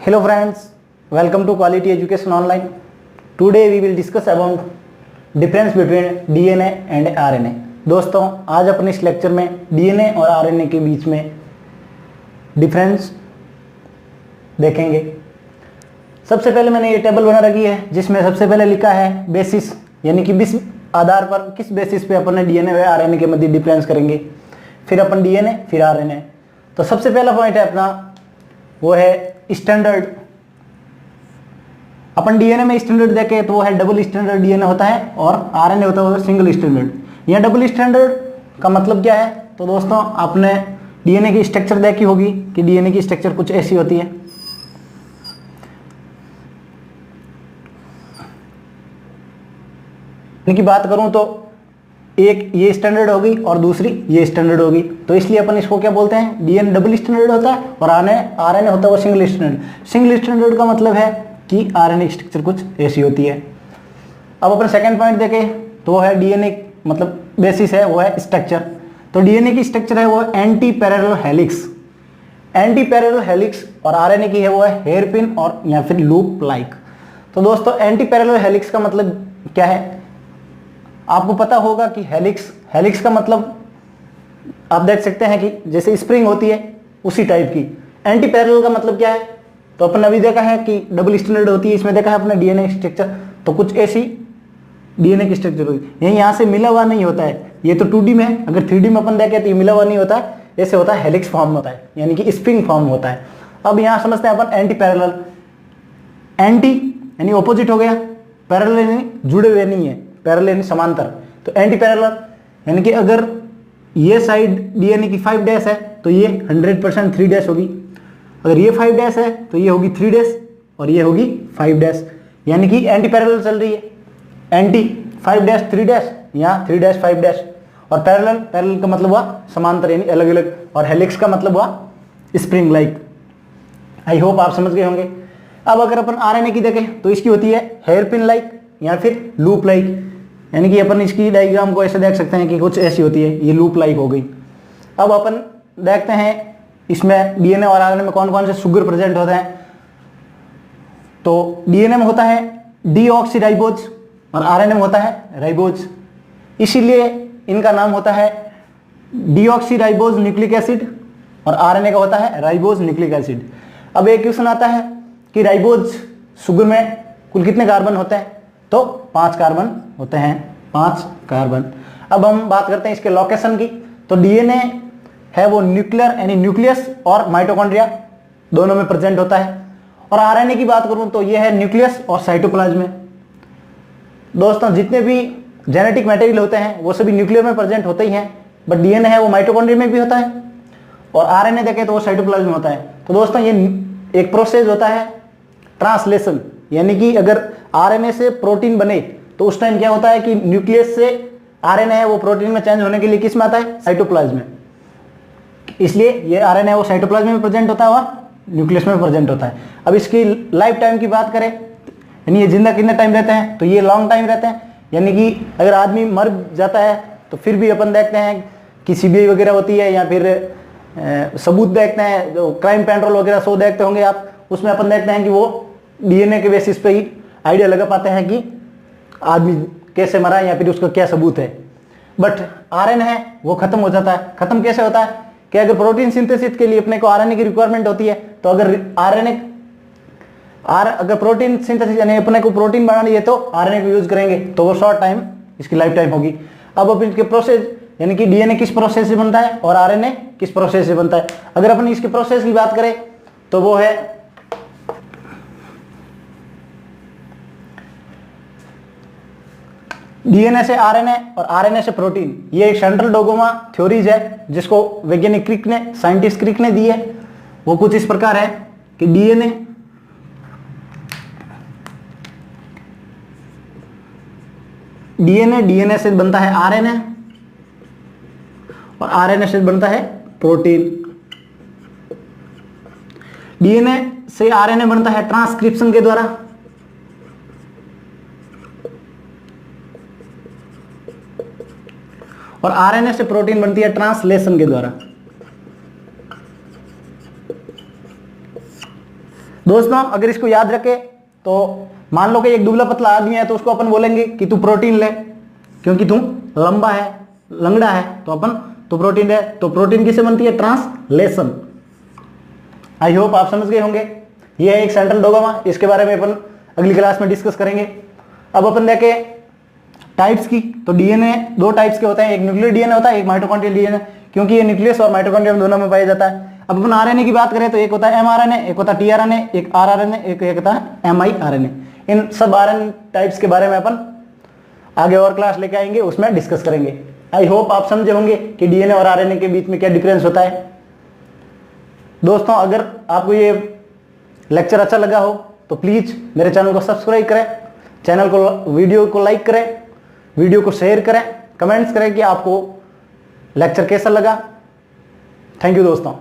Hello friends, welcome to Quality Education Online. Today we will discuss about difference between DNA and RNA. दोस्तों आज अपने इस lecture में DNA और RNA के बीच में डिफरेंस देखेंगे। सबसे पहले मैंने ये टेबल बना रखी है जिसमें सबसे पहले लिखा है बेसिस, यानी कि किस आधार पर किस बेसिस पे अपन DNA व RNA के मध्य डिफरेंस करेंगे, फिर अपन DNA फिर RNA। तो सबसे पहला पॉइंट है अपना वो है स्टैंडर्ड। अपन डीएनए में स्टैंडर्ड देखें तो वो है डबल स्टैंडर्ड डीएनए होता है और आरएनए होता है वो सिंगल स्टैंडर्ड। यह डबल स्टैंडर्ड का मतलब क्या है? तो दोस्तों आपने डीएनए की स्ट्रक्चर देखी होगी कि डीएनए की स्ट्रक्चर कुछ ऐसी होती है। इनकी बात करूं तो एक ये स्टैंडर्ड होगी और दूसरी ये स्टैंडर्ड होगी, तो इसलिए अपन इसको क्या बोलते हैं, डीएनए डबल स्टैंडर्ड होता है और आरएनए होता है वो सिंगल स्टैंडर्ड। सिंगल स्टैंडर्ड का मतलब है कि आरएनए की स्ट्रक्चर कुछ ऐसी होती है। अब अपन सेकंड पॉइंट देखें तो वो है डीएनए मतलब बेसिस है वो है स्ट्रक्चर। तो डीएनए की स्ट्रक्चर है वो anti parallel helix, anti parallel helix, और आरएनए की है वो है हेयर पिन और या फिर लूप लाइक। तो दोस्तों एंटी पैरेलल हेलिक्स का मतलब क्या है? आपको पता होगा कि हेलिक्स का मतलब आप देख सकते हैं कि जैसे स्प्रिंग होती है उसी टाइप की। एंटी पैरेलल का मतलब क्या है? तो अपन अभी देखा है कि डबल स्टैंडर्ड होती है, इसमें देखा है अपने डीएनए स्ट्रक्चर, तो कुछ ऐसी डीएनए की स्ट्रक्चर होगी। यही यहाँ से मिला हुआ नहीं होता है, ये तो 2D में है, अगर 3D में अपन देखें तो ये मिला हुआ नहीं होता है, ऐसे होता है हेलिक्स फॉर्म होता है, यानी कि स्प्रिंग फॉर्म होता है। अब यहाँ समझते हैं अपन एंटी पैरेलल। एंटी यानी ऑपोजिट हो गया, पैरेलल यानी जुड़े हुए नहीं है, पैरेलल यानी समांतर। तो एंटी पैरेलल यानी कि अगर ये साइड डीएनए की 5 डैश है तो ये 100% 3 डैश होगी, अगर ये 5 डैश है तो ये होगी 3 डैश और ये होगी 5 डैश, यानी कि एंटी पैरेलल चल रही है। एंटी 5 डैश 3 डैश, यहाँ 3 डैश 5 डैश, और पैरेलल का मतलब हुआ समांतर यानी अलग अलग, और हेलिक्स का मतलब हुआ स्प्रिंग लाइक। आई होप आप समझ गए होंगे। अब अगर अपन आरएनए की देखें तो इसकी होती है हेयर पिन लाइक या फिर लूप लाइक, यानी कि अपन इसकी डायग्राम को ऐसे देख सकते हैं कि कुछ ऐसी होती है, ये लूप लाइक हो गई। अब अपन देखते हैं इसमें डीएनए और आरएनए में कौन कौन से शुगर प्रेजेंट होते हैं। तो डीएनए में होता है डीऑक्सीराइबोज और आरएनए में होता है राइबोज, इसीलिए इनका नाम होता है डीऑक्सीराइबोज न्यूक्लिक एसिड और आरएनए का होता है राइबोज न्यूक्लिक एसिड। अब एक क्वेश्चन आता है कि राइबोज शुगर में कुल कितने कार्बन होते हैं? तो 5 कार्बन होते हैं, 5 कार्बन। अब हम बात करते हैं इसके लोकेशन की। तो डीएनए है वो न्यूक्लियर यानी न्यूक्लियस और माइटोकॉन्ड्रिया दोनों में प्रेजेंट होता है, और आरएनए की बात करूं तो ये है न्यूक्लियस और साइटोप्लाज्म में। दोस्तों जितने भी जेनेटिक मटेरियल होते हैं वो सभी न्यूक्लियर में प्रेजेंट होते ही हैं, बट डीएनए है वो माइटोकॉन्ड्रिया में भी होता है और आरएनए देखें तो वो साइटोप्लाज्म में होता है। तो दोस्तों ये एक प्रोसेस होता है ट्रांसलेशन, यानी कि अगर आरएनए से प्रोटीन बने तो उस टाइम क्या होता है कि न्यूक्लियस से आरएनए है वो प्रोटीन में चेंज होने के लिए किस में आता है? साइटोप्लाज्म में। इसलिए ये आरएनए वो साइटोप्लाज्म में प्रेजेंट होता है और न्यूक्लियस में प्रेजेंट होता है। अब इसकी लाइफ टाइम की बात करें, यानी ये जिंदा कितने टाइम रहते हैं? तो ये लॉन्ग टाइम रहते हैं, यानी कि अगर आदमी मर जाता है तो फिर भी अपन देखते हैं कि सीबीआई वगैरह होती है या फिर सबूत देखते हैं, जो क्राइम पेट्रोल वगैरह शो देखते होंगे आप, उसमें अपन देखते हैं कि वो डीएनए के बेसिस पे ही आइडिया लगा पाते हैं कि आदमी कैसे मरा है या फिर उसका क्या सबूत है। बट आरएनए है वो खत्म हो जाता है। खत्म कैसे होता है कि अगर प्रोटीन सिंथेसिस के लिए अपने को आरएनए की रिक्वायरमेंट होती है, तो अगर अगर प्रोटीन सिंथेसिस यानी अपने को प्रोटीन बनानी है तो आरएनए को यूज करेंगे, तो वो शॉर्ट टाइम इसकी लाइफ टाइम होगी। अब इसके प्रोसेस यानी कि डीएनए किस प्रोसेस से बनता है और आरएनए किस प्रोसेस से बनता है। अगर अपन इसके प्रोसेस की बात करें तो वो है डीएनए से आरएनए और आरएनए से प्रोटीन। ये एक सेंट्रल डोगोमा थ्योरीज है जिसको वैज्ञानिक क्रिक ने साइंटिस्ट क्रिक ने दी है। वो कुछ इस प्रकार है कि डीएनए से बनता है आरएनए और आरएनए से बनता है प्रोटीन। डीएनए से आरएनए बनता है ट्रांसक्रिप्शन के द्वारा, और आरएनए से प्रोटीन बनती है ट्रांसलेशन के द्वारा। दोस्तों अगर इसको याद रखे तो मान लो कि एक दुबला पतला आदमी है तो उसको अपन बोलेंगे कि तू प्रोटीन ले, क्योंकि तू लंबा है, लंगड़ा है, तो अपन तो प्रोटीन ले। तो प्रोटीन किससे बनती है? ट्रांसलेशन। आई होप आप समझ गए होंगे। ये है एक सेंट्रल डोग्मा, इसके बारे में अपन अगली क्लास में डिस्कस करेंगे। अब अपन देखे टाइप्स की। तो डीएनए दो टाइप्स के होते हैं, एक न्यूक्लियर डीएनए होता है, एक माइटोकॉन्ड्रियल डीएनए, क्योंकि ये न्यूक्लियस और माइटोकॉन्ड्रियम दोनों में पाया जाता है। अब अपन आरएनए की बात करें तो एक होता है एमआरएनए, एक होता है टीआरएनए, एक आरआरएनए, एक होता है एमआईआरएनए। इन सब आरएनए टाइप्स के बारे में अपन आगे और क्लास लेके आएंगे, उसमें डिस्कस करेंगे। आई होप आप समझे होंगे कि डीएनए और आरएनए के बीच में क्या डिफरेंस होता है। दोस्तों अगर आपको ये लेक्चर अच्छा लगा हो तो प्लीज मेरे चैनल को सब्सक्राइब करें, चैनल को वीडियो को लाइक करें, वीडियो को शेयर करें, कमेंट्स करें कि आपको लेक्चर कैसा लगा। थैंक यू दोस्तों।